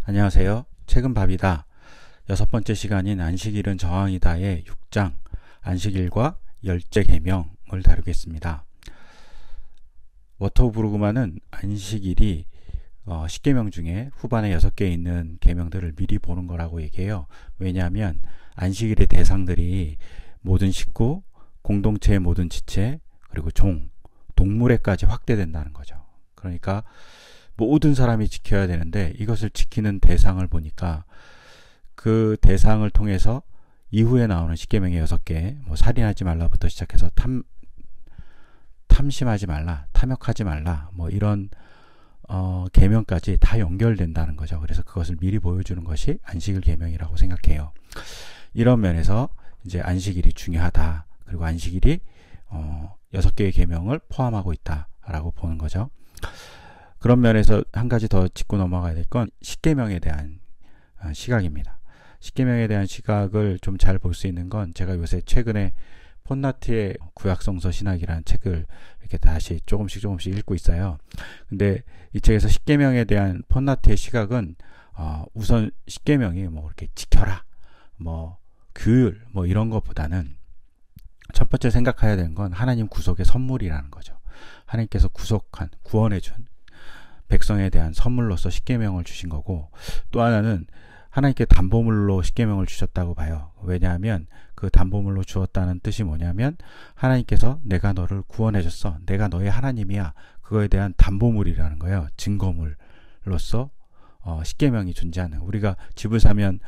안녕하세요. 책은 밥이다. 여섯 번째 시간인 안식일은 저항이다의 6장 안식일과 열째 계명을 다루겠습니다. 워터 브루그만은 안식일이 10계명 중에 후반에 6개 있는 계명들을 미리 보는 거라고 얘기해요. 왜냐하면 안식일의 대상들이 모든 식구, 공동체의 모든 지체, 그리고 동물에까지 확대된다는 거죠. 그러니까 모든 사람이 지켜야 되는데 이것을 지키는 대상을 보니까 그 대상을 통해서 이후에 나오는 10계명의 6개, 살인하지 말라부터 시작해서 탐심하지 말라, 탐욕하지 말라, 이런 계명까지 다 연결된다는 거죠. 그래서 그것을 미리 보여주는 것이 안식일 계명이라고 생각해요. 이런 면에서 이제 안식일이 중요하다. 그리고 안식일이 6개의 계명을 포함하고 있다라고 보는 거죠. 그런 면에서 한 가지 더 짚고 넘어가야 될 건 10계명에 대한 시각입니다. 10계명에 대한 시각을 좀 잘 볼 수 있는 건 제가 요새 최근에 폰나트의 구약성서 신학이라는 책을 이렇게 다시 조금씩 읽고 있어요. 근데 이 책에서 10계명에 대한 폰나트의 시각은 우선 10계명이 이렇게 지켜라, 규율, 이런 것보다는 첫 번째 생각해야 되는 건 하나님 구속의 선물이라는 거죠. 하나님께서 구원해준 백성에 대한 선물로서 10계명을 주신 거고, 또 하나는 하나님께 담보물로 10계명을 주셨다고 봐요. 왜냐하면 그 담보물로 주었다는 뜻이 뭐냐면 하나님께서 내가 너를 구원해줬어, 내가 너의 하나님이야, 그거에 대한 담보물이라는 거예요. 증거물로서 10계명이 존재하는, 우리가 집을 사면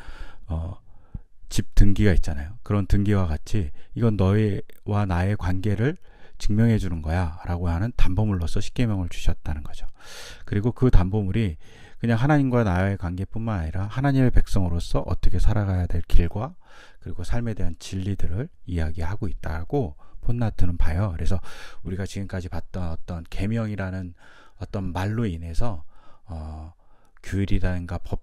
집 등기가 있잖아요. 그런 등기와 같이 이건 너와 나의 관계를 증명해 주는 거야 라고 하는 담보물로서 10계명을 주셨다는 거죠. 그리고 그 담보물이 그냥 하나님과 나의 관계뿐만 아니라 하나님의 백성으로서 어떻게 살아가야 될 길과 그리고 삶에 대한 진리들을 이야기하고 있다고 폰나트는 봐요. 그래서 우리가 지금까지 봤던 어떤 계명이라는 어떤 말로 인해서 규율이라든가 법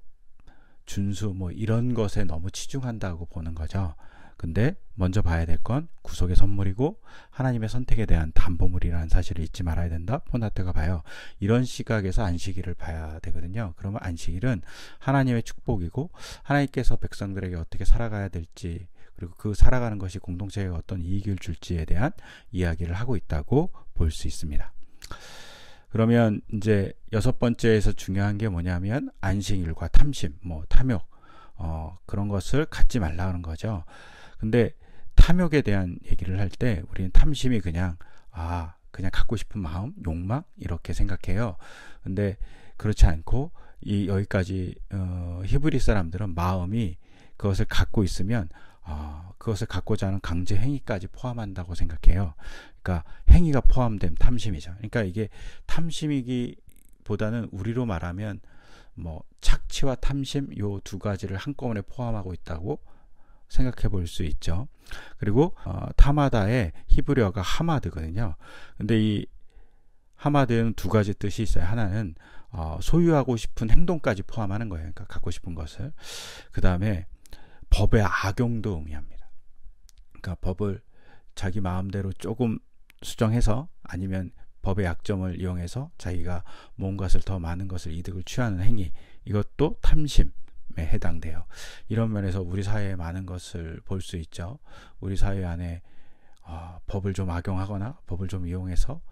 준수 이런 것에 너무 치중한다고 보는 거죠. 근데 먼저 봐야 될 건 구속의 선물이고 하나님의 선택에 대한 담보물이라는 사실을 잊지 말아야 된다. 폰나트가 봐요. 이런 시각에서 안식일을 봐야 되거든요. 그러면 안식일은 하나님의 축복이고 하나님께서 백성들에게 어떻게 살아가야 될지, 그리고 그 살아가는 것이 공동체에 어떤 이익을 줄지에 대한 이야기를 하고 있다고 볼 수 있습니다. 그러면 이제 6번째에서 중요한 게 뭐냐면 안식일과 탐심, 탐욕, 그런 것을 갖지 말라는 거죠. 근데 탐욕에 대한 얘기를 할 때 우리는 탐심이 그냥 갖고 싶은 마음, 욕망 이렇게 생각해요. 근데 그렇지 않고 여기까지 히브리 사람들은 마음이 그것을 갖고 있으면 그것을 갖고자 하는 강제 행위까지 포함한다고 생각해요. 그러니까 행위가 포함된 탐심이죠. 그러니까 이게 탐심이기보다는 우리로 말하면 착취와 탐심, 요 두 가지를 한꺼번에 포함하고 있다고 생각해 볼 수 있죠. 그리고 타마다의 히브리어가 하마드거든요. 근데 이 하마드는 두 가지 뜻이 있어요. 하나는 소유하고 싶은 행동까지 포함하는 거예요. 그러니까 갖고 싶은 것을. 그 다음에 법의 악용도 의미합니다. 그러니까 법을 자기 마음대로 조금 수정해서, 아니면 법의 약점을 이용해서 자기가 뭔가를 더 많은 것을 이득을 취하는 행위, 이것도 탐심에 해당돼요. 이런 면에서 우리 사회에 많은 것을 볼 수 있죠. 우리 사회 안에 법을 좀 악용하거나 법을 좀 이용해서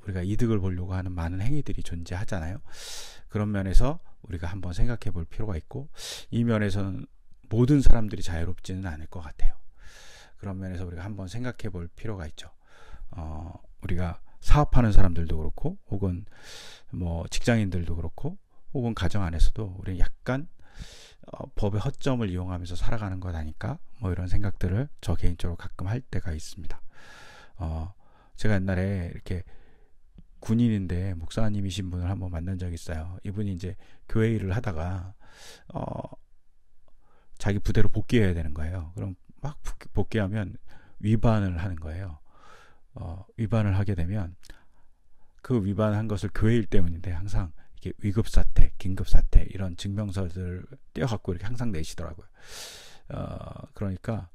우리가 이득을 보려고 하는 많은 행위들이 존재하잖아요. 그런 면에서 우리가 한번 생각해 볼 필요가 있고, 이 면에서는 모든 사람들이 자유롭지는 않을 것 같아요. 그런 면에서 우리가 한번 생각해 볼 필요가 있죠. 우리가 사업하는 사람들도 그렇고, 혹은 직장인들도 그렇고, 혹은 가정 안에서도 우리는 약간 법의 허점을 이용하면서 살아가는 것 아닐까, 이런 생각들을 저 개인적으로 가끔 할 때가 있습니다. 제가 옛날에 이렇게 군인인데 목사님이신 분을 한번 만난 적이 있어요. 이분이 이제 교회 일을 하다가 자기 부대로 복귀해야 되는 거예요. 그럼 막 복귀하면 위반을 하는 거예요. 위반을 하게 되면 그 위반한 것을 교회 일 때문인데 항상 이게 위급사태, 긴급사태 이런 증명서들을 떼어갖고 이렇게 항상 내시더라고요. 그러니까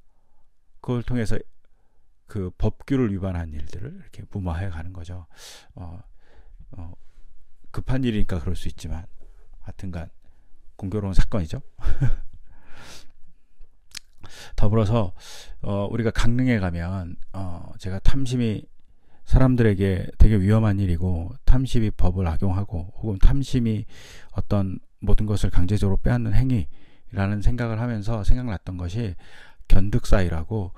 그걸 통해서 그 법규를 위반한 일들을 이렇게 무마해 가는 거죠. 급한 일이니까 그럴 수 있지만 하여튼간 공교로운 사건이죠. 더불어서 우리가 강릉에 가면 제가 탐심이 사람들에게 되게 위험한 일이고, 탐심이 법을 악용하고 혹은 탐심이 어떤 모든 것을 강제적으로 빼앗는 행위라는 생각을 하면서 생각났던 것이 견득사이라고,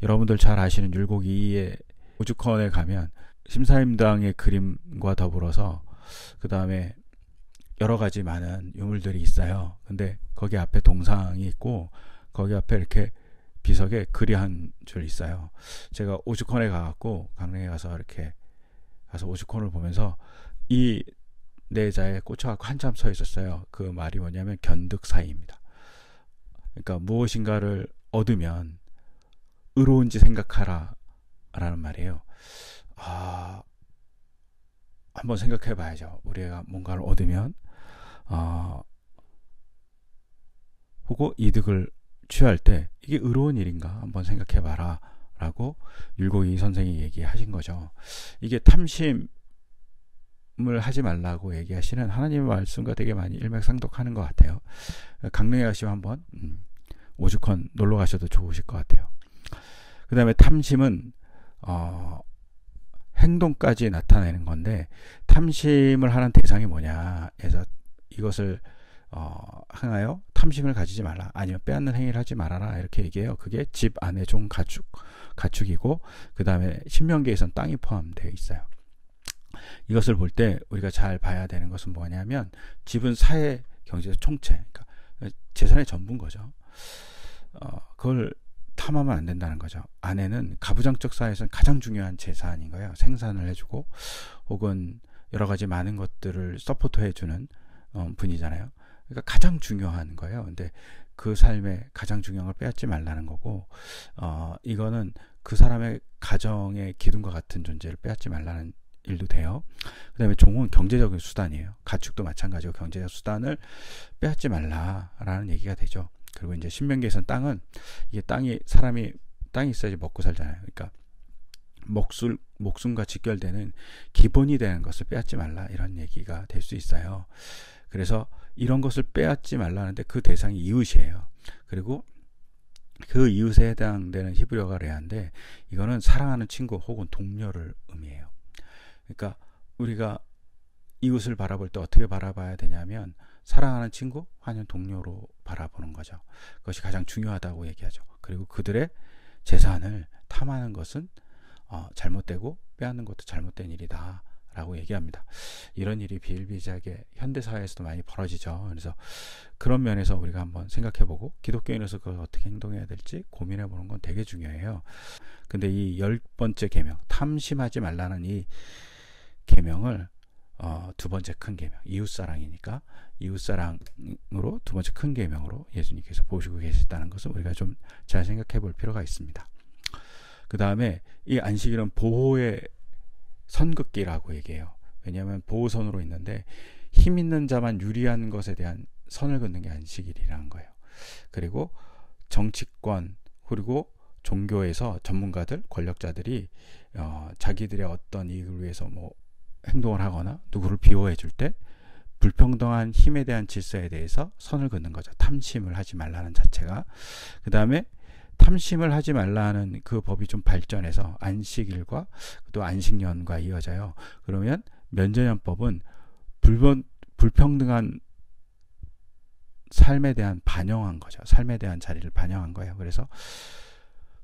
여러분들 잘 아시는 율곡 2의 오죽헌에 가면 심사임당의 그림과 더불어서 그 다음에 여러 가지 많은 유물들이 있어요. 근데 거기 앞에 동상이 있고 거기 앞에 이렇게 비석에 글이 한 줄 있어요. 제가 오죽헌에 가갖고 강릉에 가서 이렇게 가서 오죽헌을 보면서 이 내자에 꽂혀갖고 한참 서 있었어요. 그 말이 뭐냐면 견득사이입니다. 그러니까 무엇인가를 얻으면 의로운지 생각하라 라는 말이에요. 한번 생각해 봐야죠. 우리가 뭔가를 얻으면 혹은 이득을 취할 때 이게 의로운 일인가 한번 생각해 봐라 라고 율곡이 선생이 얘기하신 거죠. 이게 탐심을 하지 말라고 얘기하시는 하나님의 말씀과 되게 많이 일맥상통하는 것 같아요. 강릉에 가시면 한번 오죽헌 놀러 가셔도 좋으실 것 같아요. 그 다음에 탐심은 행동까지 나타내는 건데, 탐심을 하는 대상이 뭐냐 해서 이것을 향하여 탐심을 가지지 말라, 아니면 빼앗는 행위를 하지 말아라 이렇게 얘기해요. 그게 집 안에 종 가축이고, 그 다음에 신명기에선 땅이 포함되어 있어요. 이것을 볼 때 우리가 잘 봐야 되는 것은 뭐냐면, 집은 사회 경제적 총체, 그러니까 재산의 전부인 거죠. 그걸 탐하면 안 된다는 거죠. 아내는 가부장적 사회에서는 가장 중요한 재산인 거예요. 생산을 해주고 혹은 여러 가지 많은 것들을 서포트 해주는 분이잖아요. 그러니까 가장 중요한 거예요. 근데 그 삶에 가장 중요한 걸 빼앗지 말라는 거고, 이거는 그 사람의 가정의 기둥과 같은 존재를 빼앗지 말라는 일도 돼요. 그 다음에 종은 경제적인 수단이에요. 가축도 마찬가지고 경제적 수단을 빼앗지 말라라는 얘기가 되죠. 그리고 이제 신명기에서는 땅은, 이게 땅이 있어야지 먹고 살잖아요. 그러니까 목숨과 직결되는 기본이 되는 것을 빼앗지 말라, 이런 얘기가 될 수 있어요. 그래서 이런 것을 빼앗지 말라는데 그 대상이 이웃이에요. 그리고 그 이웃에 해당되는 히브리어가 레아인데, 이거는 사랑하는 친구 혹은 동료를 의미해요. 그러니까 우리가 이웃을 바라볼 때 어떻게 바라봐야 되냐면, 사랑하는 친구 아니면 동료로 바라보는 거죠. 그것이 가장 중요하다고 얘기하죠. 그리고 그들의 재산을 탐하는 것은 잘못되고 빼앗는 것도 잘못된 일이다 라고 얘기합니다. 이런 일이 비일비재하게 현대사회에서도 많이 벌어지죠. 그래서 그런 면에서 우리가 한번 생각해보고 기독교인으로서 그걸 어떻게 행동해야 될지 고민해보는 건 되게 중요해요. 근데 이 10번째 계명, 탐심하지 말라는 이 계명을 두 번째 큰 계명, 이웃사랑이니까 이웃사랑으로 두 번째 큰 계명으로 예수님께서 보시고 계시다는 것을 우리가 좀 잘 생각해 볼 필요가 있습니다. 그 다음에 이 안식일은 보호의 선긋기라고 얘기해요. 왜냐하면 보호선으로 있는데, 힘 있는 자만 유리한 것에 대한 선을 긋는 게 안식일이라는 거예요. 그리고 정치권 그리고 종교에서 전문가들, 권력자들이 자기들의 어떤 이익을 위해서 뭐 행동을 하거나 누구를 비호해 줄 때 불평등한 힘에 대한 질서에 대해서 선을 긋는 거죠. 탐심을 하지 말라는 자체가. 그 다음에 탐심을 하지 말라는 그 법이 좀 발전해서 안식일과 또 안식년과 이어져요. 그러면 면제년법은 불평등한 삶에 대한 반영한 거죠. 삶에 대한 자리를 반영한 거예요. 그래서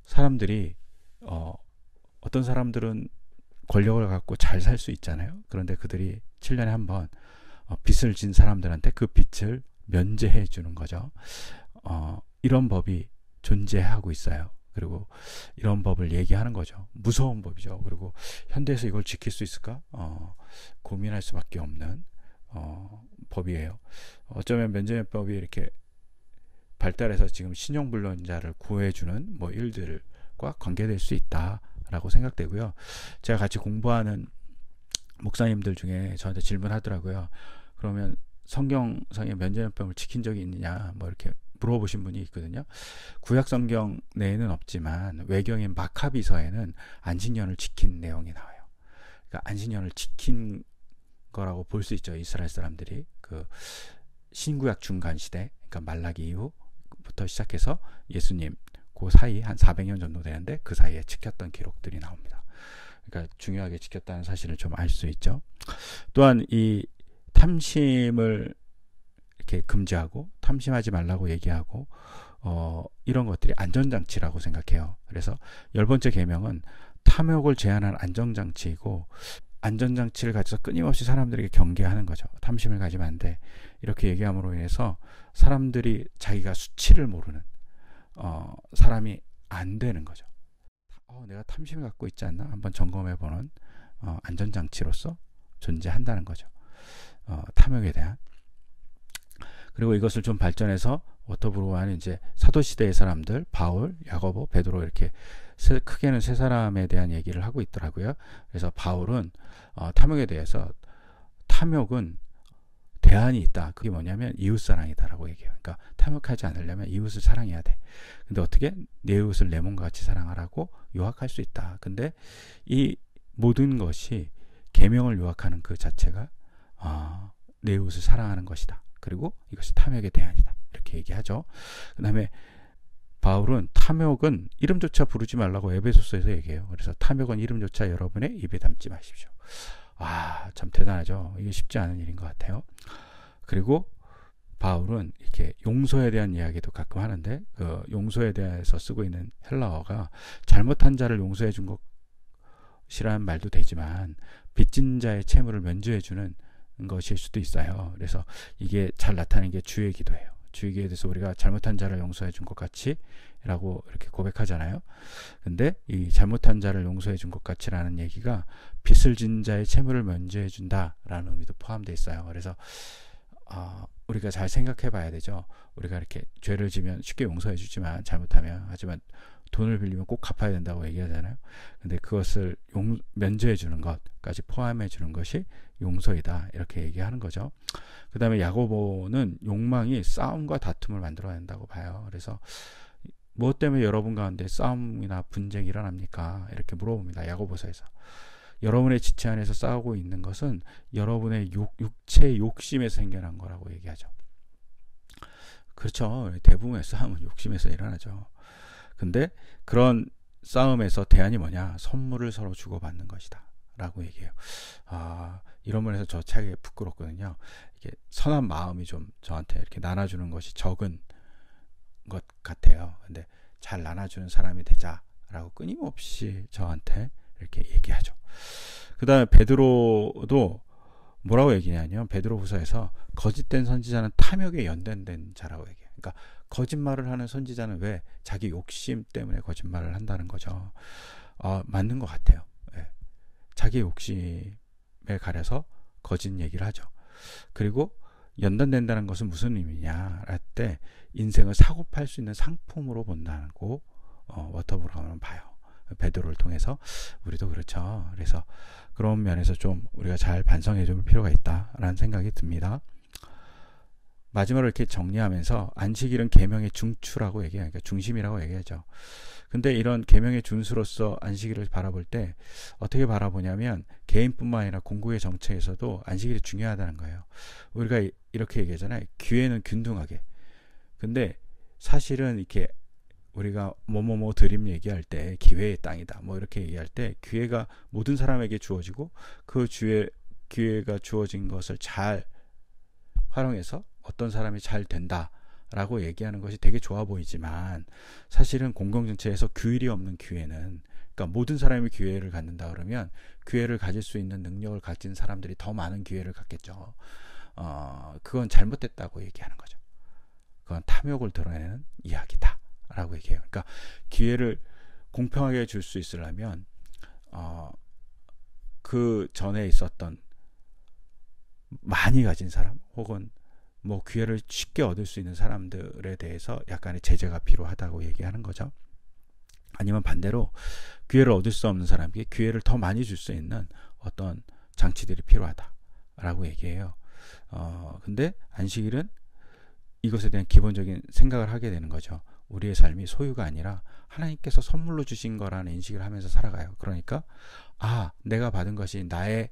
사람들이 어떤 사람들은 권력을 갖고 잘 살 수 있잖아요. 그런데 그들이 7년에 한 번 빚을 진 사람들한테 그 빚을 면제해 주는 거죠. 이런 법이 존재하고 있어요. 그리고 이런 법을 얘기하는 거죠. 무서운 법이죠. 그리고 현대에서 이걸 지킬 수 있을까? 고민할 수밖에 없는 법이에요. 어쩌면 면제법이 이렇게 발달해서 지금 신용불량자를 구해주는 뭐 일들과 관계될 수 있다라고 생각되고요. 제가 같이 공부하는 목사님들 중에 저한테 질문하더라고요. 그러면 성경상의 면제법을 지킨 적이 있느냐 뭐 이렇게 물어보신 분이 있거든요. 구약 성경 내에는 없지만 외경인 마카비서에는 안식년을 지킨 내용이 나와요. 그러니까 안식년을 지킨 거라고 볼 수 있죠. 이스라엘 사람들이 그 신구약 중간 시대, 그러니까 말라기 이후부터 시작해서 예수님 그 사이 한 400년 정도 되는데 그 사이에 지켰던 기록들이 나옵니다. 그러니까 중요하게 지켰다는 사실을 좀 알 수 있죠. 또한 이 탐심을 이렇게 금지하고 탐심하지 말라고 얘기하고 이런 것들이 안전장치라고 생각해요. 그래서 10번째 계명은 탐욕을 제한하는 안전장치이고, 안전장치를 가져서 끊임없이 사람들에게 경계하는 거죠. 탐심을 가지면 안 돼. 이렇게 얘기함으로 인해서 사람들이 자기가 수치를 모르는 사람이 안 되는 거죠. 내가 탐심을 갖고 있지 않나 한번 점검해보는 안전장치로서 존재한다는 거죠. 탐욕에 대한. 그리고 이것을 좀 발전해서 워터브루어는 이제 사도시대의 사람들, 바울, 야고보, 베드로 이렇게 크게는 세 사람에 대한 얘기를 하고 있더라고요. 그래서 바울은 탐욕에 대해서, 탐욕은 대안이 있다. 그게 뭐냐면 이웃사랑이다라고 얘기해요. 그러니까 탐욕하지 않으려면 이웃을 사랑해야 돼. 근데 어떻게? 내 이웃을 내 몸과 같이 사랑하라고 요약할 수 있다. 근데 이 모든 것이 계명을 요약하는 그 자체가 내 이웃을 사랑하는 것이다. 그리고 이것이 탐욕의 대안이다. 이렇게 얘기하죠. 그 다음에 바울은 탐욕은 이름조차 부르지 말라고 에베소서에서 얘기해요. 그래서 탐욕은 이름조차 여러분의 입에 담지 마십시오. 참 대단하죠. 이게 쉽지 않은 일인 것 같아요. 그리고 바울은 이렇게 용서에 대한 이야기도 가끔 하는데, 그 용서에 대해서 쓰고 있는 헬라어가 잘못한 자를 용서해 준 것이라는 말도 되지만 빚진 자의 채무를 면제해 주는 것일 수도 있어요. 그래서 이게 잘 나타나는 게 주의 기도예요. 주의 기도에 대해서 우리가 잘못한 자를 용서해 준 것 같이 라고 이렇게 고백하잖아요. 근데 이 잘못한 자를 용서해 준 것 같이라는 얘기가 빚을 진 자의 채무를 면제해 준다라는 의미도 포함되어 있어요. 그래서 우리가 잘 생각해 봐야 되죠. 우리가 이렇게 죄를 지면 쉽게 용서해 주지만 잘못하면, 하지만 돈을 빌리면 꼭 갚아야 된다고 얘기하잖아요. 근데 그것을 면제해 주는 것까지 포함해 주는 것이 용서이다, 이렇게 얘기하는 거죠. 그 다음에 야고보는 욕망이 싸움과 다툼을 만들어낸다고 봐요. 그래서 무엇 때문에 여러분 가운데 싸움이나 분쟁이 일어납니까? 이렇게 물어봅니다. 야고보서에서. 여러분의 지체 안에서 싸우고 있는 것은 여러분의 육체의 욕심에서 생겨난 거라고 얘기하죠. 그렇죠. 대부분의 싸움은 욕심에서 일어나죠. 근데 그런 싸움에서 대안이 뭐냐? 선물을 서로 주고받는 것이다 라고 얘기해요. 이런 면에서 저 책이 부끄럽거든요. 이게 선한 마음이 좀 저한테 이렇게 나눠주는 것이 적은 것 같아요. 근데 잘 나눠주는 사람이 되자라고 끊임없이 저한테 이렇게 얘기하죠. 그 다음에 베드로도 뭐라고 얘기하냐면, 베드로 후서에서 거짓된 선지자는 탐욕에 연단된 자라고 얘기해요. 그러니까 거짓말을 하는 선지자는 왜? 자기 욕심 때문에 거짓말을 한다는 거죠. 맞는 것 같아요. 네. 자기 욕심에 가려서 거짓 얘기를 하죠. 그리고 연단된다는 것은 무슨 의미냐 할 때 인생을 사고 팔 수 있는 상품으로 본다고 워터브루어는 봐요. 베드로를 통해서 우리도 그렇죠. 그래서 그런 면에서 좀 우리가 잘 반성해 줄 필요가 있다라는 생각이 듭니다. 마지막으로 이렇게 정리하면서 안식일은 계명의 중추라고 얘기해요. 그러니까 중심이라고 얘기하죠. 근데 이런 계명의 준수로서 안식일을 바라볼 때 어떻게 바라보냐면, 개인뿐만 아니라 공국의 정책에서도 안식일이 중요하다는 거예요. 우리가 이렇게 얘기하잖아요. 기회는 균등하게. 근데 사실은 이렇게 우리가 뭐뭐뭐 드림 얘기할 때 기회의 땅이다 뭐 이렇게 얘기할 때, 기회가 모든 사람에게 주어지고 그 기회가 주어진 것을 잘 활용해서 어떤 사람이 잘 된다라고 얘기하는 것이 되게 좋아 보이지만, 사실은 공공정책에서 규율이 없는 기회는, 그러니까 모든 사람이 기회를 갖는다 그러면 기회를 가질 수 있는 능력을 가진 사람들이 더 많은 기회를 갖겠죠. 그건 잘못됐다고 얘기하는 거죠. 그건 탐욕을 드러내는 이야기다 라고 얘기해요. 그러니까 기회를 공평하게 줄 수 있으려면 그 전에 있었던 많이 가진 사람, 혹은 뭐 기회를 쉽게 얻을 수 있는 사람들에 대해서 약간의 제재가 필요하다고 얘기하는 거죠. 아니면 반대로 기회를 얻을 수 없는 사람에게 기회를 더 많이 줄 수 있는 어떤 장치들이 필요하다라고 얘기해요. 근데 안식일은 이것에 대한 기본적인 생각을 하게 되는 거죠. 우리의 삶이 소유가 아니라 하나님께서 선물로 주신 거라는 인식을 하면서 살아가요. 그러니까 내가 받은 것이 나의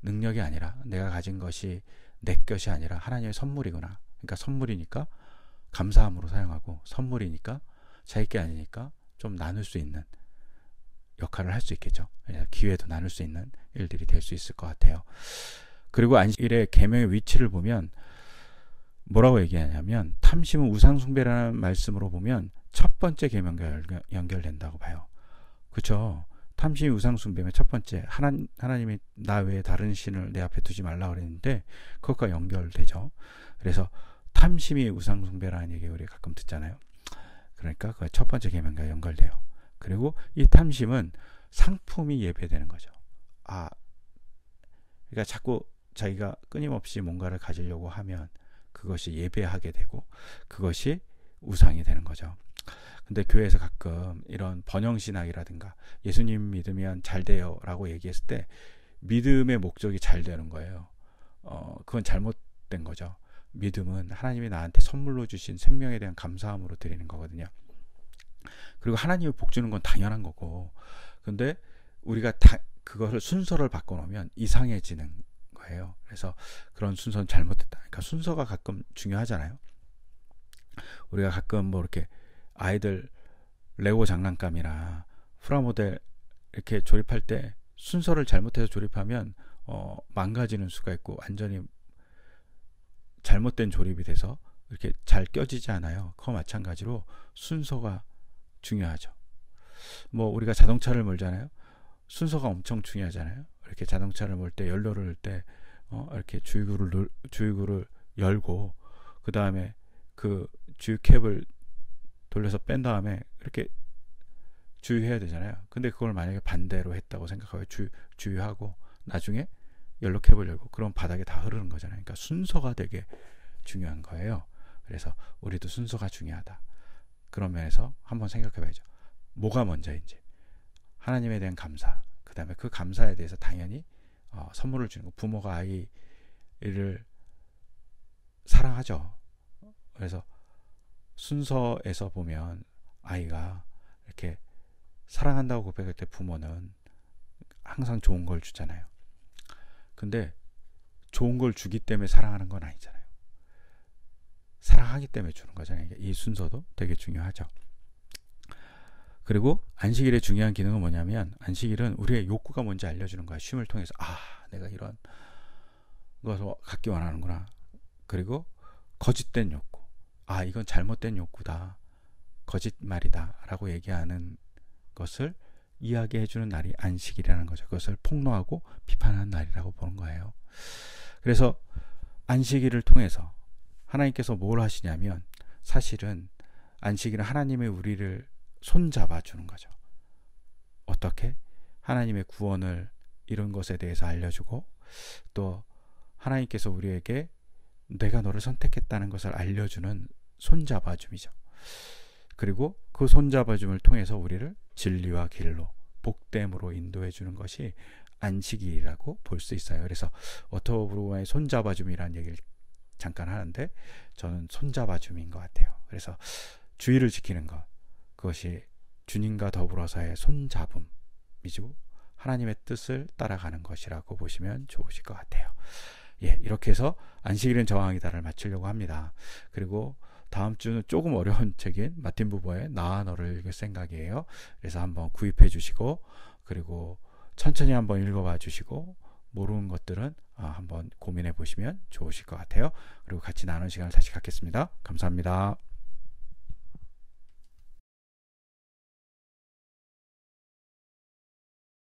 능력이 아니라, 내가 가진 것이 내 것이 아니라 하나님의 선물이구나. 그러니까 선물이니까 감사함으로 사용하고, 선물이니까 자기 게 아니니까 좀 나눌 수 있는 역할을 할 수 있겠죠. 기회도 나눌 수 있는 일들이 될 수 있을 것 같아요. 그리고 안식일의 계명의 위치를 보면 뭐라고 얘기하냐면, 탐심은 우상숭배라는 말씀으로 보면 첫 번째 계명과 연결된다고 봐요. 그렇죠? 탐심이 우상숭배면 첫 번째, 하나님이 나 외에 다른 신을 내 앞에 두지 말라 그랬는데 그것과 연결되죠. 그래서 탐심이 우상숭배라는 얘기 우리 가끔 듣잖아요. 그러니까 그 첫 번째 계명과 연결돼요. 그리고 이 탐심은 상품이 예배되는 거죠. 그러니까 자꾸 자기가 끊임없이 뭔가를 가지려고 하면 그것이 예배하게 되고 그것이 우상이 되는 거죠. 근데 교회에서 가끔 이런 번영신학이라든가 예수님 믿으면 잘 돼요 라고 얘기했을 때 믿음의 목적이 잘 되는 거예요. 그건 잘못된 거죠. 믿음은 하나님이 나한테 선물로 주신 생명에 대한 감사함으로 드리는 거거든요. 그리고 하나님이 복 주는 건 당연한 거고, 근데 우리가 그것을 순서를 바꿔놓으면 이상해지는 거예요. 그래서 그런 순서는 잘못됐다. 그러니까 순서가 가끔 중요하잖아요. 우리가 가끔 뭐 이렇게 아이들 레고 장난감이나 프라모델 이렇게 조립할 때 순서를 잘못해서 조립하면 망가지는 수가 있고 완전히 잘못된 조립이 돼서 이렇게 잘 껴지지 않아요. 그거 마찬가지로 순서가 중요하죠. 뭐 우리가 자동차를 몰잖아요. 순서가 엄청 중요하잖아요. 이렇게 자동차를 몰 때, 연료를 넣을 때 이렇게 주유구를 열고 그 다음에 그 주유 캡을 돌려서 뺀 다음에 이렇게 주유해야 되잖아요. 근데 그걸 만약에 반대로 했다고 생각하고 주유하고 나중에 연료 캡을 열고, 그럼 바닥에 다 흐르는 거잖아요. 그러니까 순서가 되게 중요한 거예요. 그래서 우리도 순서가 중요하다. 그런 면에서 한번 생각해 봐야죠. 뭐가 먼저인지. 하나님에 대한 감사, 그 다음에 그 감사에 대해서 당연히 선물을 주는 거. 부모가 아이를 사랑하죠. 그래서 순서에서 보면 아이가 이렇게 사랑한다고 고백할 때 부모는 항상 좋은 걸 주잖아요. 근데 좋은 걸 주기 때문에 사랑하는 건 아니잖아요. 사랑하기 때문에 주는 거잖아요. 이 순서도 되게 중요하죠. 그리고 안식일의 중요한 기능은 뭐냐면, 안식일은 우리의 욕구가 뭔지 알려주는 거야. 쉼을 통해서 내가 이런 것을 갖기 원하는구나. 그리고 거짓된 욕구, 이건 잘못된 욕구다, 거짓말이다 라고 얘기하는 것을 이야기해주는 날이 안식일이라는 거죠. 그것을 폭로하고 비판하는 날이라고 보는 거예요. 그래서 안식일을 통해서 하나님께서 뭘 하시냐면, 사실은 안식일은 하나님의 우리를 손잡아 주는 거죠. 어떻게? 하나님의 구원을 이룬 것에 대해서 알려주고, 또 하나님께서 우리에게 내가 너를 선택했다는 것을 알려주는 손잡아줌이죠. 그리고 그 손잡아줌을 통해서 우리를 진리와 길로, 복됨으로 인도해 주는 것이 안식일이라고 볼 수 있어요. 그래서 워터브루어의 손잡아줌이라는 얘기를 잠깐 하는데, 저는 손잡아줌인 것 같아요. 그래서 주의를 지키는 것, 그것이 주님과 더불어서의 손잡음이죠. 하나님의 뜻을 따라가는 것이라고 보시면 좋으실 것 같아요. 이렇게 해서 안식일은 저항이다를 마치려고 합니다. 그리고 다음 주는 조금 어려운 책인 마틴 부버의 나와 너를 읽을 생각이에요. 그래서 한번 구입해 주시고, 그리고 천천히 한번 읽어봐 주시고, 모르는 것들은 한번 고민해 보시면 좋으실 것 같아요. 그리고 같이 나누는 시간을 다시 갖겠습니다. 감사합니다.